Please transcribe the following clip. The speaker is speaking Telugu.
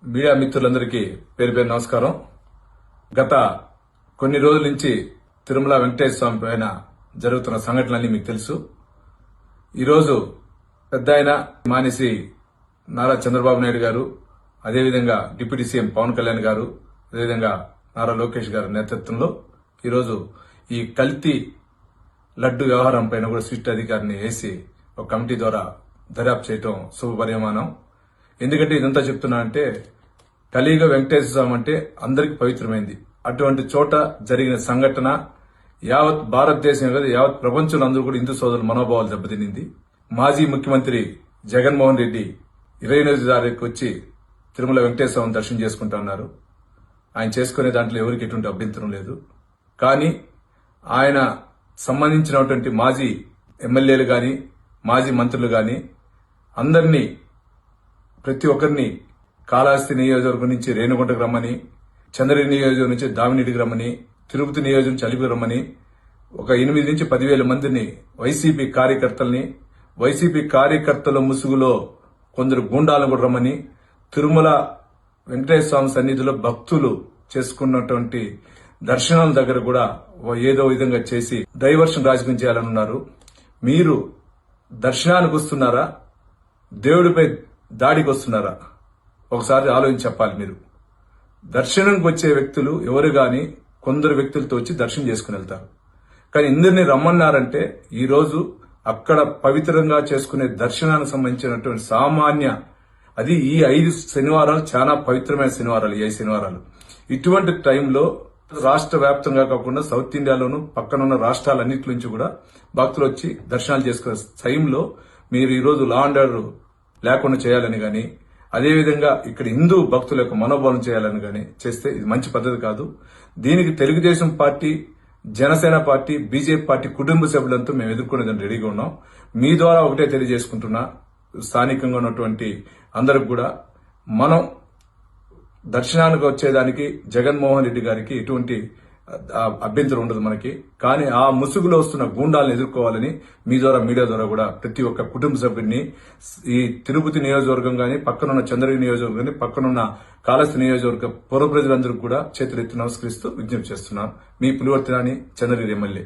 మీడియా మిత్రులందరికీ పేరు పేరు నమస్కారం. గత కొన్ని రోజుల నుంచి తిరుమల వెంకటేశ్వర స్వామి పైన జరుగుతున్న సంఘటనలన్నీ మీకు తెలుసు. ఈరోజు పెద్ద ఆయన మానేసి నారా చంద్రబాబు నాయుడు గారు, అదేవిధంగా డిప్యూటీ సీఎం పవన్ కళ్యాణ్ గారు, అదేవిధంగా నారా లోకేష్ గారి నేతృత్వంలో ఈరోజు ఈ కల్తీ లడ్డు వ్యవహారం పైన కూడా స్విఫ్ట్ అధికారిని వేసి ఒక కమిటీ ద్వారా దర్యాప్తు చేయడం శుభపరిమాణం. ఎందుకంటే ఇదంతా చెప్తున్నా అంటే కలియుగ వెంకటేశ్వర స్వామి అంటే అందరికి పవిత్రమైంది. అటువంటి చోట జరిగిన సంఘటన యావత్ భారతదేశం కాదు, యావత్ ప్రపంచంలో అందరూ కూడా హిందూ సోదరుల మనోభావాలు దెబ్బతినింది. మాజీ ముఖ్యమంత్రి జగన్మోహన్ రెడ్డి 28వ తారీఖు వచ్చి తిరుమల వెంకటేశ్వర స్వామిని దర్శనం చేసుకుంటా ఉన్నారు. ఆయన చేసుకునే దాంట్లో ఎవరికి ఎటువంటి అభ్యంతరం లేదు. కానీ ఆయన సంబంధించినటువంటి మాజీ ఎమ్మెల్యేలు గాని, మాజీ మంత్రులు గాని అందరినీ, ప్రతి ఒక్కరిని కాళహస్తి నియోజకవర్గం నుంచి రేణుగుంటకు రమ్మని, చంద్రగిరి నియోజకవర్గం నుంచి దామినీడికి రమ్మని, తిరుపతి నియోజకవర్గం నుంచి అలిపిరి రమ్మని ఒక 8 నుంచి 10,000 మందిని వైసీపీ కార్యకర్తల్ని, వైసీపీ ఏకార్తల ముసుగులో కొందరు గూండాలను కూడా రమ్మని తిరుమల వెంకటేశ్వర స్వామి సన్నిధిలో భక్తులు చేసుకున్నటువంటి దర్శనం దగ్గర కూడా ఏదో విధంగా చేసి డైవర్షన్ రాజకీయం చేయాలని ఉన్నారు. మీరు దర్శనానికి వస్తున్నారా, దేవుడిపై దాడికి వస్తున్నారా? ఒకసారి ఆలోచించి చెప్పాలి. మీరు దర్శనంకి వచ్చే వ్యక్తులు ఎవరు గాని కొందరు వ్యక్తులతో వచ్చి దర్శనం చేసుకుని వెళ్తారు. కానీ ఇందరిని రమ్మన్నారంటే ఈ రోజు అక్కడ పవిత్రంగా చేసుకునే దర్శనానికి సంబంధించినటువంటి సామాన్య, అది ఈ 5 శనివారాలు చాలా పవిత్రమైన శనివారాలు, ఈ 5 శనివారాలు. ఇటువంటి టైంలో రాష్ట్ర వ్యాప్తంగా కాకుండా సౌత్ ఇండియాలోను పక్కనున్న రాష్ట్రాలన్నిటి నుంచి కూడా భక్తులు వచ్చి దర్శనాలు చేసుకునే టైంలో మీరు ఈ రోజు లా అండ్ ఆర్డర్ లేకుండా చేయాలని గాని, అదేవిధంగా ఇక్కడ హిందూ భక్తుల యొక్క మనోభావం చేయాలని గాని చేస్తే ఇది మంచి పద్ధతి కాదు. దీనికి Telugu Desam party, Janasena party, BJP party కుటుంబ సభ్యులంతా మేము ఎదుర్కొనేదాన్ని రెడీగా ఉన్నాం. మీ ద్వారా ఒకటే తెలియజేసుకుంటున్నా, స్థానికంగా ఉన్నటువంటి అందరికి కూడా మనం దర్శనానికి వచ్చేదానికి జగన్మోహన్ రెడ్డి గారికి ఎటువంటి అభ్యంతరం ఉండదు మనకి. కానీ ఆ ముసుగులో వస్తున్న గూండాలను ఎదుర్కోవాలని మీ ద్వారా, మీడియా ద్వారా కూడా ప్రతి ఒక్క కుటుంబ సభ్యుడిని, ఈ తిరుపతి నియోజకవర్గం గాని, పక్కనున్న చంద్రగిరి నియోజకవర్గం గాని, పక్కనున్న కాళహస్తి నియోజకవర్గ పౌర ప్రజలందరూ కూడా చేతులెత్తి నమస్కరిస్తూ విజ్ఞప్తి చేస్తున్నాను. మీ పులివర్తి నాని, చంద్రగిరి ఎమ్మెల్యే.